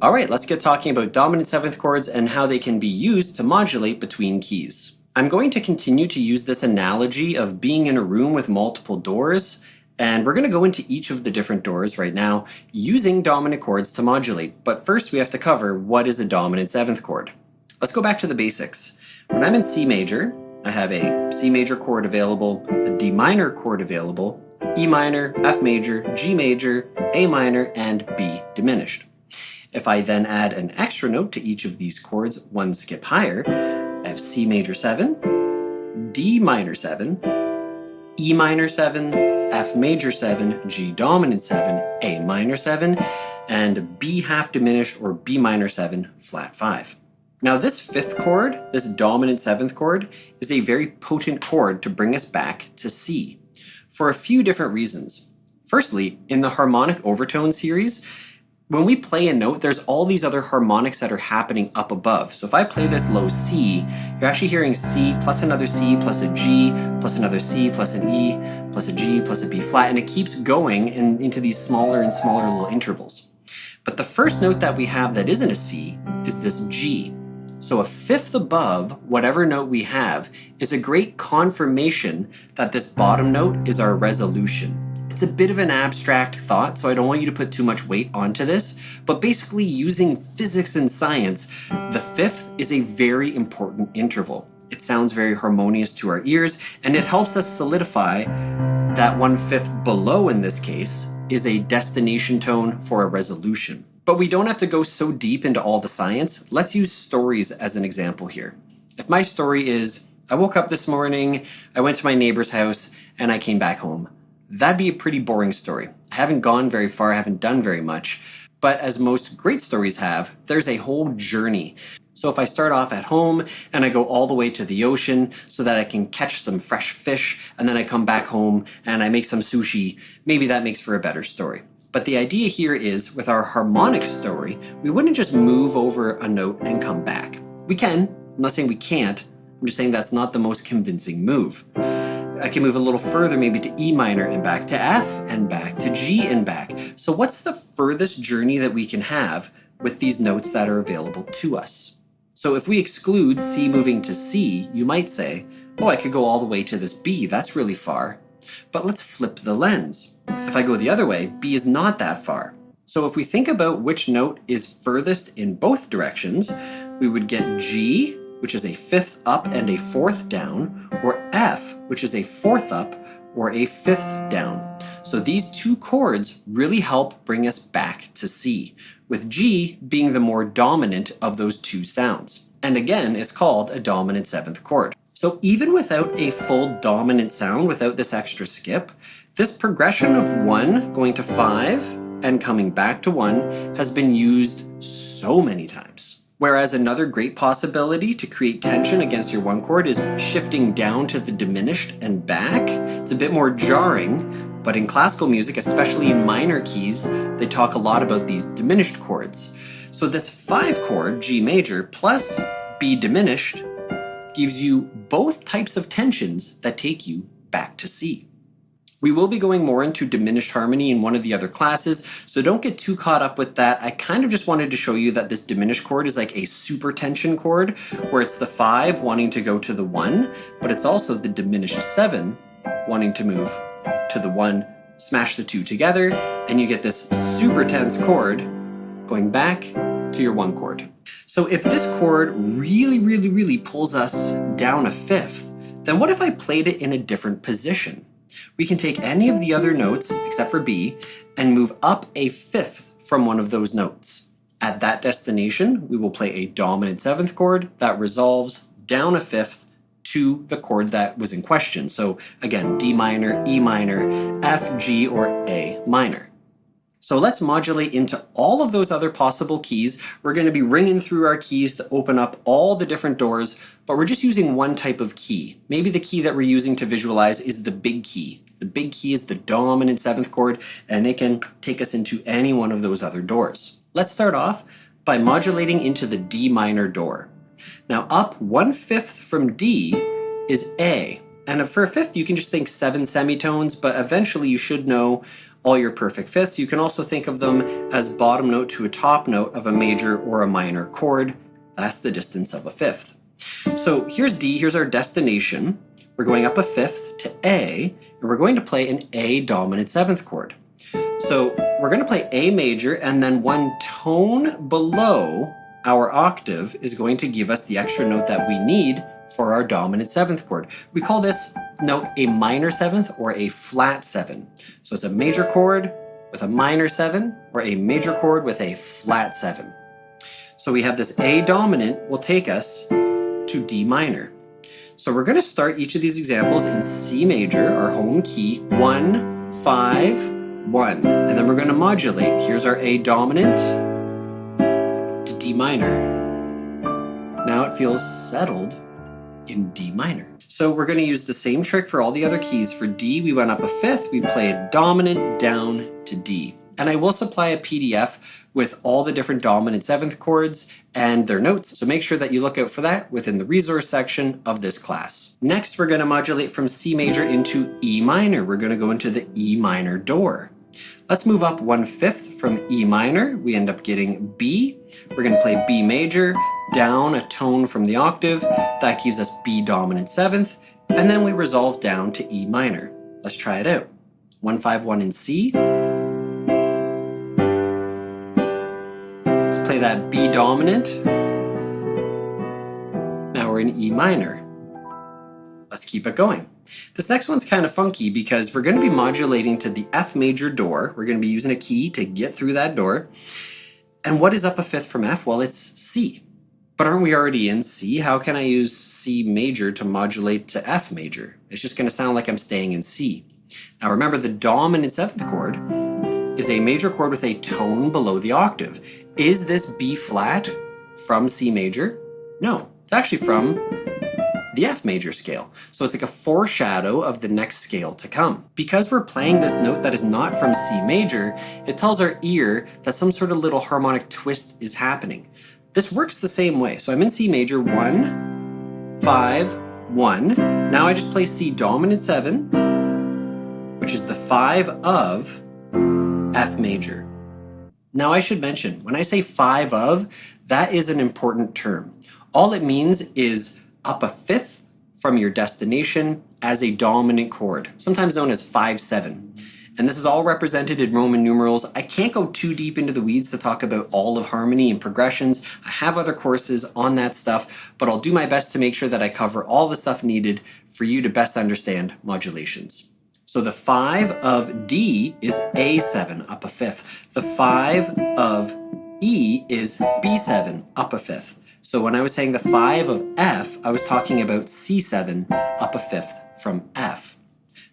All right, let's get talking about dominant seventh chords and how they can be used to modulate between keys. I'm going to continue to use this analogy of being in a room with multiple doors, and we're going to go into each of the different doors right now using dominant chords to modulate. But first we have to cover what is a dominant seventh chord. Let's go back to the basics. When I'm in C major, I have a C major chord available, a D minor chord available, E minor, F major, G major, A minor, and B diminished. If I then add an extra note to each of these chords, one skip higher, I have C major 7, D minor 7, E minor 7, F major 7, G dominant 7, A minor 7, and B half diminished or B minor 7 flat 5. Now this fifth chord, this dominant seventh chord, is a very potent chord to bring us back to C for a few different reasons. Firstly, in the harmonic overtone series, when we play a note, there's all these other harmonics that are happening up above. So if I play this low C, you're actually hearing C plus another C plus a G plus another C plus an E plus a G plus a B flat, and it keeps going into these smaller and smaller little intervals. But the first note that we have that isn't a C is this G. So a fifth above whatever note we have is a great confirmation that this bottom note is our resolution. It's a bit of an abstract thought, so I don't want you to put too much weight onto this, but basically using physics and science, the fifth is a very important interval. It sounds very harmonious to our ears, and it helps us solidify that 1/5 below, in this case, is a destination tone for a resolution. But we don't have to go so deep into all the science. Let's use stories as an example here. If my story is, I woke up this morning, I went to my neighbor's house, and I came back home. That'd be a pretty boring story. I haven't gone very far, I haven't done very much, but as most great stories have, there's a whole journey. So if I start off at home and I go all the way to the ocean so that I can catch some fresh fish, and then I come back home and I make some sushi, maybe that makes for a better story. But the idea here is, with our harmonic story, we wouldn't just move over a note and come back. We can, I'm not saying we can't, I'm just saying that's not the most convincing move. I can move a little further, maybe to E minor and back to F and back to G and back. So what's the furthest journey that we can have with these notes that are available to us? So if we exclude C moving to C, you might say, oh, I could go all the way to this B, that's really far. But let's flip the lens. If I go the other way, B is not that far. So if we think about which note is furthest in both directions, we would get G, which is a fifth up and a fourth down, or F, which is a fourth up or a fifth down. So these two chords really help bring us back to C, with G being the more dominant of those two sounds. And again, it's called a dominant seventh chord. So even without a full dominant sound, without this extra skip, this progression of 1 going to 5 and coming back to 1 has been used so many times. Whereas another great possibility to create tension against your 1 chord is shifting down to the diminished and back. It's a bit more jarring, but in classical music, especially in minor keys, they talk a lot about these diminished chords. So this 5 chord, G major, plus B diminished, gives you both types of tensions that take you back to C. We will be going more into diminished harmony in one of the other classes, so don't get too caught up with that. I kind of just wanted to show you that this diminished chord is like a super tension chord, where it's the 5 wanting to go to the 1, but it's also the diminished 7 wanting to move to the 1, smash the 2 together, and you get this super tense chord going back to your 1 chord. So if this chord really pulls us down a fifth, then what if I played it in a different position? We can take any of the other notes, except for B, and move up a fifth from one of those notes. At that destination, we will play a dominant seventh chord that resolves down a fifth to the chord that was in question. So again, D minor, E minor, F, G, or A minor. So let's modulate into all of those other possible keys. We're going to be ringing through our keys to open up all the different doors, but we're just using one type of key. Maybe the key that we're using to visualize is the big key. The big key is the dominant seventh chord, and it can take us into any one of those other doors. Let's start off by modulating into the D minor door. Now up 1/5 from D is A, And for a fifth, you can just think 7 semitones, but eventually you should know all your perfect fifths. You can also think of them as bottom note to a top note of a major or a minor chord. That's the distance of a fifth. So here's D, here's our destination. We're going up a fifth to A, and we're going to play an A dominant seventh chord. So we're going to play A major, and then one tone below our octave is going to give us the extra note that we need for our dominant seventh chord. We call this note a minor seventh or a flat seven. So it's a major chord with a minor seven or a major chord with a flat seven. So we have this A dominant will take us to D minor. So we're going to start each of these examples in C major, our home key, 1, 5, 1. And then we're going to modulate. Here's our A dominant to D minor. Now it feels settled in D minor. So we're going to use the same trick for all the other keys. For D, we went up a fifth, we played dominant down to D. And I will supply a PDF with all the different dominant seventh chords and their notes, so make sure that you look out for that within the resource section of this class. Next, we're going to modulate from C major into E minor. We're going to go into the E minor door. Let's move up 1/5 from E minor. We end up getting B. We're going to play B major, down a tone from the octave. That gives us B dominant seventh, and then we resolve down to E minor. Let's try it out. 1, 5, 1 in C. Let's play that B dominant. Now we're in E minor. Let's keep it going. This next one's kind of funky because we're going to be modulating to the F major door. We're going to be using a key to get through that door. And what is up a fifth from F? Well, it's C. But aren't we already in C? How can I use C major to modulate to F major? It's just going to sound like I'm staying in C. Now remember, the dominant seventh chord is a major chord with a tone below the octave. Is this B flat from C major? No, it's actually from the F major scale. So it's like a foreshadow of the next scale to come. Because we're playing this note that is not from C major, it tells our ear that some sort of little harmonic twist is happening. This works the same way. So I'm in C major, 1, 5, 1. Now I just play C dominant 7, which is the 5 of F major. Now I should mention, when I say 5 of, that is an important term. All it means is up a fifth from your destination as a dominant chord, sometimes known as 5/7. And this is all represented in Roman numerals. I can't go too deep into the weeds to talk about all of harmony and progressions. I have other courses on that stuff, but I'll do my best to make sure that I cover all the stuff needed for you to best understand modulations. So the 5 of D is A7 up a fifth. The 5 of E is B7 up a fifth. So when I was saying the 5 of F, I was talking about C7 up a fifth from F.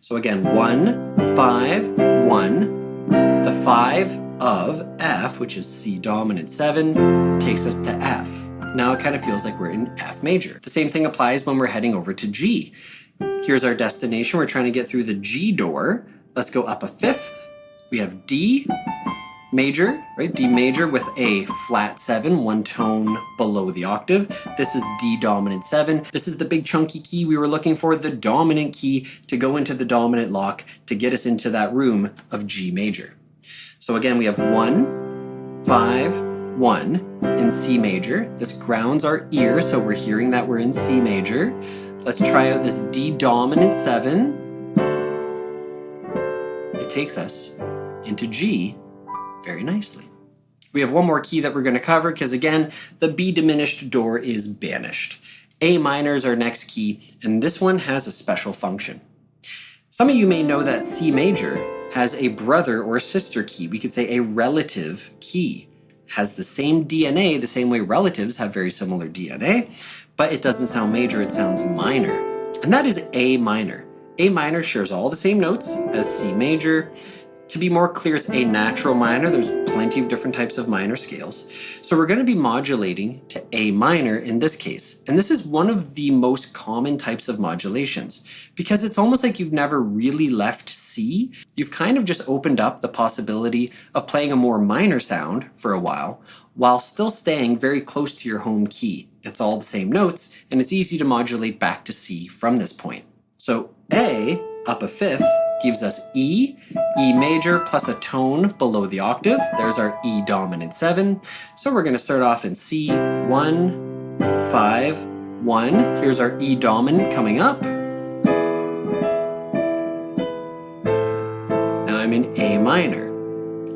So again, 1, 5, 1. The 5 of F, which is C dominant 7, takes us to F. Now it kind of feels like we're in F major. The same thing applies when we're heading over to G. Here's our destination. We're trying to get through the G door. Let's go up a fifth. We have D major, right? D major with a flat 7, one tone below the octave. This is D dominant 7. This is the big chunky key we were looking for, the dominant key to go into the dominant lock to get us into that room of G major. So again, we have 1, 5, 1 in C major. This grounds our ear, so we're hearing that we're in C major. Let's try out this D dominant 7. It takes us into G very nicely. We have one more key that we're going to cover because, again, the B diminished door is banished. A minor is our next key, and this one has a special function. Some of you may know that C major has a brother or sister key. We could say a relative key. It has the same DNA, the same way relatives have very similar DNA, but it doesn't sound major, it sounds minor. And that is A minor. A minor shares all the same notes as C major. To be more clear, it's a natural minor. There's plenty of different types of minor scales. So we're going to be modulating to A minor in this case. And this is one of the most common types of modulations because it's almost like you've never really left C. You've kind of just opened up the possibility of playing a more minor sound for a while still staying very close to your home key. It's all the same notes, and it's easy to modulate back to C from this point. So A up a fifth gives us E, E major plus a tone below the octave. There's our E dominant 7. So we're going to start off in C, 1, 5, 1. Here's our E dominant coming up. Now I'm in A minor.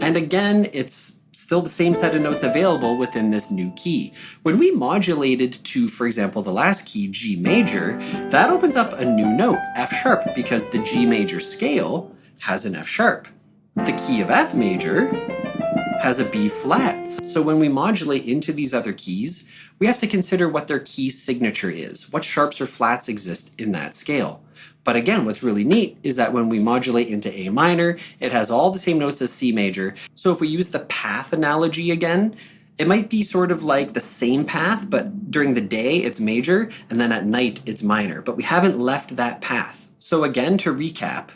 And again, it's still the same set of notes available within this new key. When we modulated to, for example, the last key, G major, that opens up a new note, F sharp, because the G major scale has an F sharp. The key of F major has a B flat. So when we modulate into these other keys, we have to consider what their key signature is, what sharps or flats exist in that scale. But again, what's really neat is that when we modulate into A minor, it has all the same notes as C major. So if we use the path analogy again, it might be sort of like the same path, but during the day it's major, and then at night it's minor. But we haven't left that path. So again, to recap,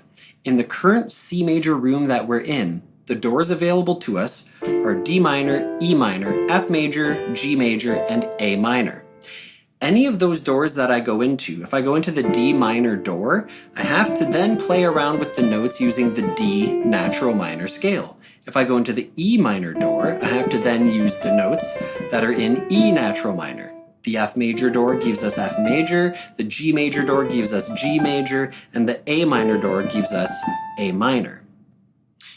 in the current C major room that we're in, the doors available to us are D minor, E minor, F major, G major, and A minor. Any of those doors that I go into, if I go into the D minor door, I have to then play around with the notes using the D natural minor scale. If I go into the E minor door, I have to then use the notes that are in E natural minor. The F major door gives us F major, the G major door gives us G major, and the A minor door gives us A minor.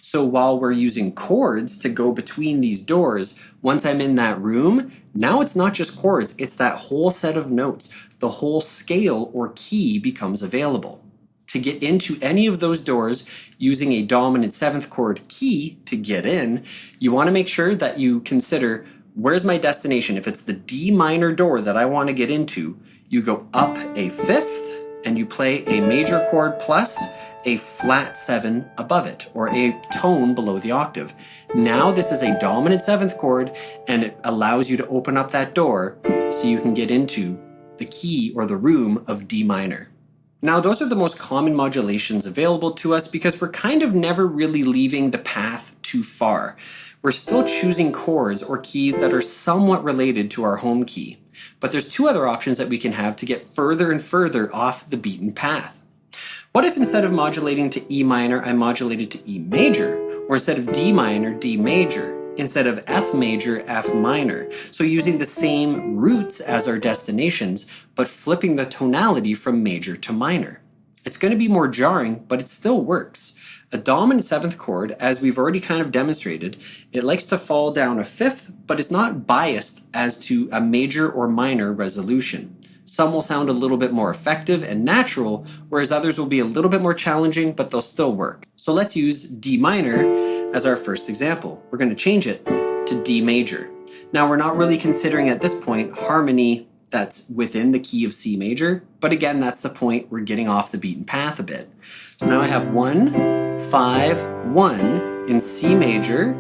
So while we're using chords to go between these doors, once I'm in that room, now it's not just chords, it's that whole set of notes. The whole scale or key becomes available. To get into any of those doors using a dominant 7th chord key to get in, you want to make sure that you consider, where's my destination? If it's the D minor door that I want to get into, you go up a fifth and you play a major chord plus a flat 7 above it, or a tone below the octave. Now this is a dominant 7th chord, and it allows you to open up that door so you can get into the key or the room of D minor. Now those are the most common modulations available to us because we're kind of never really leaving the path too far. We're still choosing chords or keys that are somewhat related to our home key. But there's two other options that we can have to get further and further off the beaten path. What if instead of modulating to E minor, I modulated to E major? Or instead of D minor, D major? Instead of F major, F minor? So using the same roots as our destinations, but flipping the tonality from major to minor. It's going to be more jarring, but it still works. A dominant 7th chord, as we've already kind of demonstrated, it likes to fall down a fifth, but it's not biased as to a major or minor resolution. Some will sound a little bit more effective and natural, whereas others will be a little bit more challenging, but they'll still work. So let's use D minor as our first example. We're going to change it to D major. Now we're not really considering at this point harmony that's within the key of C major, but again, that's the point, we're getting off the beaten path a bit. So now I have 1, 5, 1 in C major.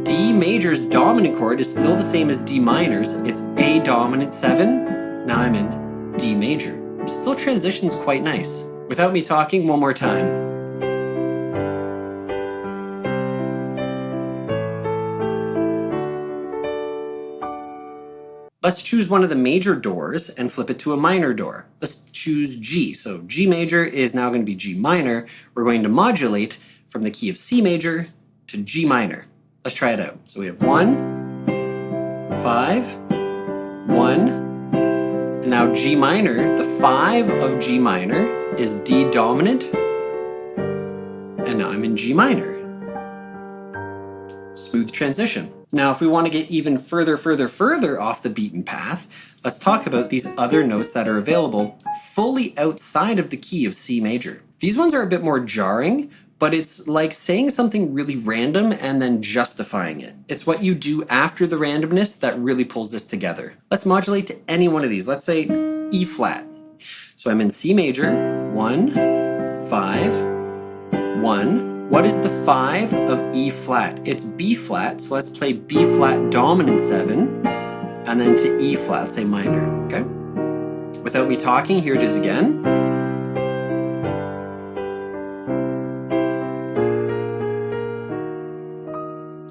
D major's dominant chord is still the same as D minor's. It's A dominant 7. Now I'm in D major. Still transitions quite nice. Without me talking, one more time. Let's choose one of the major doors and flip it to a minor door. Let's choose G. So G major is now going to be G minor. We're going to modulate from the key of C major to G minor. Let's try it out. So we have 1, 5, 1, and now G minor, the 5 of G minor is D dominant, and now I'm in G minor. Smooth transition. Now if we want to get even further off the beaten path, let's talk about these other notes that are available fully outside of the key of C major. These ones are a bit more jarring, but it's like saying something really random and then justifying it. It's what you do after the randomness that really pulls this together. Let's modulate to any one of these. Let's say E flat. So I'm in C major, 1, 5, 1. What is the 5 of E flat? It's B flat, so let's play B flat dominant 7, and then to E flat, let's say minor, okay? Without me talking, here it is again.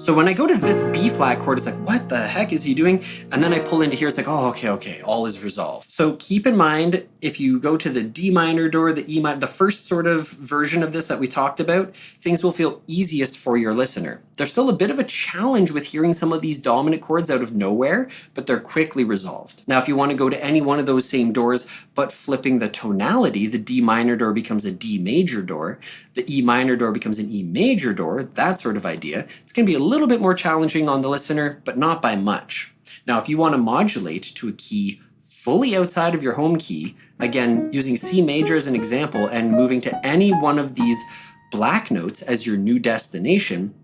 So when I go to this B flat chord, it's like, what the heck is he doing? And then I pull into here, it's like, oh, okay, all is resolved. So keep in mind, if you go to the D minor door, the E minor, the first sort of version of this that we talked about, things will feel easiest for your listener. There's still a bit of a challenge with hearing some of these dominant chords out of nowhere, but they're quickly resolved. Now, if you want to go to any one of those same doors, but flipping the tonality, the D minor door becomes a D major door, the E minor door becomes an E major door, that sort of idea, it's going to be a little bit more challenging on the listener, but not by much. Now, if you want to modulate to a key fully outside of your home key, again, using C major as an example and moving to any one of these black notes as your new destination,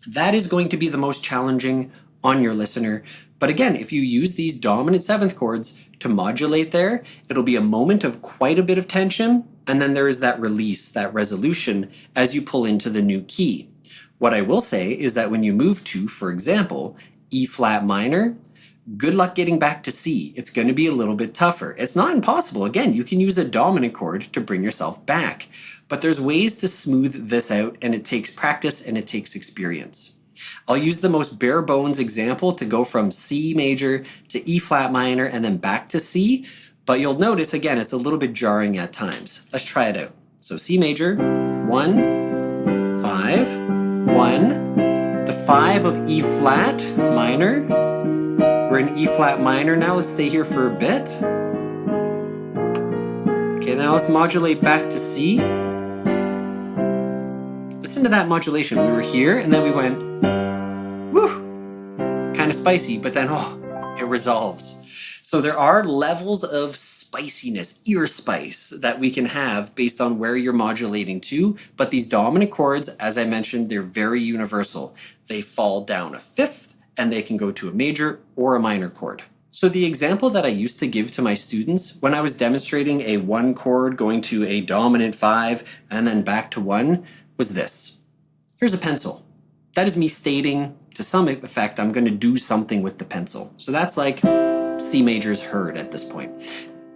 that is going to be the most challenging on your listener. But again, if you use these dominant seventh chords to modulate there, it'll be a moment of quite a bit of tension, and then there is that release, that resolution as you pull into the new key. What I will say is that when you move to, for example, E flat minor, good luck getting back to C. It's going to be a little bit tougher. It's not impossible. Again, you can use a dominant chord to bring yourself back, but there's ways to smooth this out, and it takes practice and it takes experience. I'll use the most bare bones example to go from C major to E flat minor and then back to C, but you'll notice, again, it's a little bit jarring at times. Let's try it out. So C major, 1, 5, 1, the 5 of E flat minor. We're in E flat minor now. Let's stay here for a bit. Okay, now let's modulate back to C. Listen to that modulation. We were here and then we went, whew, kind of spicy, but then, it resolves. So there are levels of spiciness, ear spice, that we can have based on where you're modulating to, but these dominant chords, as I mentioned, they're very universal. They fall down a fifth, and they can go to a major or a minor chord. So the example that I used to give to my students when I was demonstrating a 1 chord going to a dominant 5 and then back to 1 was this. Here's a pencil. That is me stating to some effect I'm going to do something with the pencil. So that's like C major's heard at this point.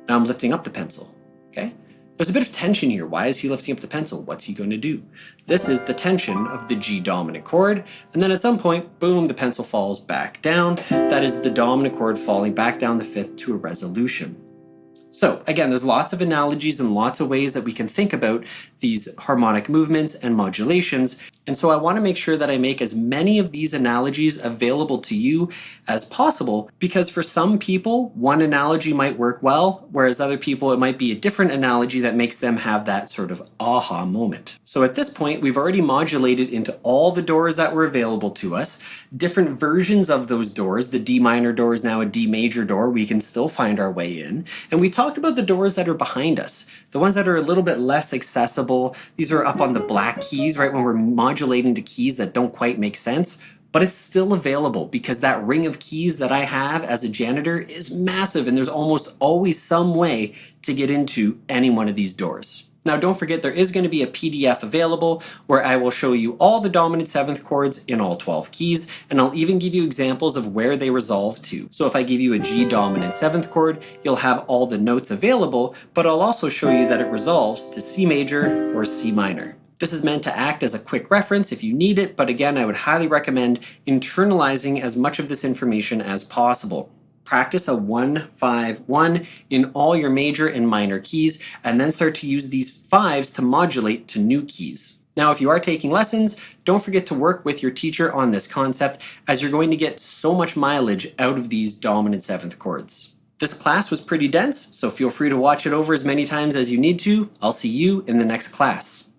Now I'm lifting up the pencil, okay? There's a bit of tension here. Why is he lifting up the pencil? What's he going to do? This is the tension of the G dominant chord, and then at some point, boom, the pencil falls back down. That is the dominant chord falling back down the fifth to a resolution. So again, there's lots of analogies and lots of ways that we can think about these harmonic movements and modulations. And so I want to make sure that I make as many of these analogies available to you as possible, because for some people, one analogy might work well, whereas other people, it might be a different analogy that makes them have that sort of aha moment. So at this point, we've already modulated into all the doors that were available to us, different versions of those doors. The D minor door is now a D major door. We can still find our way in. And we talked about the doors that are behind us, the ones that are a little bit less accessible. These are up on the black keys, right, when we're modulating to keys that don't quite make sense. But it's still available because that ring of keys that I have as a janitor is massive, and there's almost always some way to get into any one of these doors. Now, don't forget, there is going to be a PDF available where I will show you all the dominant seventh chords in all 12 keys, and I'll even give you examples of where they resolve to. So if I give you a G dominant seventh chord, you'll have all the notes available, but I'll also show you that it resolves to C major or C minor. This is meant to act as a quick reference if you need it, but again, I would highly recommend internalizing as much of this information as possible. Practice a 1-5-1 in all your major and minor keys, and then start to use these fives to modulate to new keys. Now, if you are taking lessons, don't forget to work with your teacher on this concept, as you're going to get so much mileage out of these dominant seventh chords. This class was pretty dense, so feel free to watch it over as many times as you need to. I'll see you in the next class.